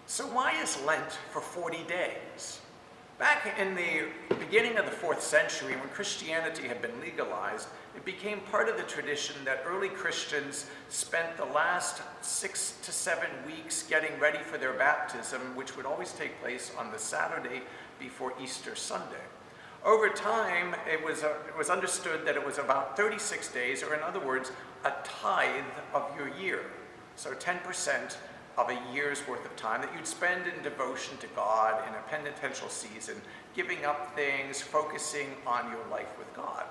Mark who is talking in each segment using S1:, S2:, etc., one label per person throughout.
S1: So why is Lent for 40 days? Back in the beginning of the 4th century, when Christianity had been legalized, it became part of the tradition that early Christians spent the last 6 to 7 weeks getting ready for their baptism, which would always take place on the Saturday before Easter Sunday. Over time, it was understood that it was about 36 days, or in other words, a tithe of your year. So 10% of a year's worth of time that you'd spend in devotion to God in a penitential season, giving up things, focusing on your life with God.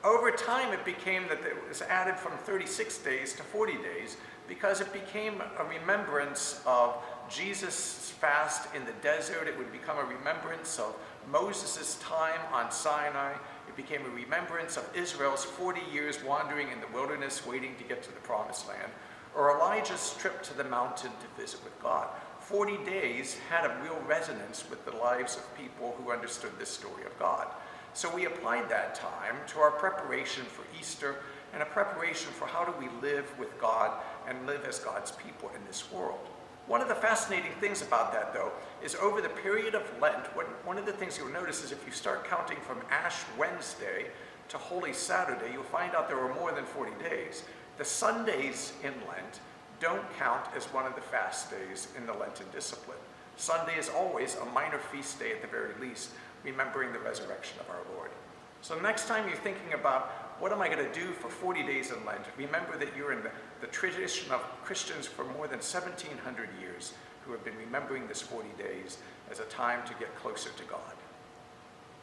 S1: Over time, it became that it was added from 36 days to 40 days because it became a remembrance of Jesus' fast in the desert. It would become a remembrance of Moses' time on Sinai. It became a remembrance of Israel's 40 years wandering in the wilderness, waiting to get to the promised land, or Elijah's trip to the mountain to visit with God. 40 days had a real resonance with the lives of people who understood this story of God. So we applied that time to our preparation for Easter and a preparation for how do we live with God and live as God's people in this world. One of the fascinating things about that, though, is over the period of Lent, one of the things you'll notice is if you start counting from Ash Wednesday to Holy Saturday, you'll find out there were more than 40 days. The Sundays in Lent don't count as one of the fast days in the Lenten discipline. Sunday is always a minor feast day at the very least, remembering the resurrection of our Lord. So next time you're thinking about what am I going to do for 40 days in Lent, remember that you're in the tradition of Christians for more than 1,700 years who have been remembering this 40 days as a time to get closer to God.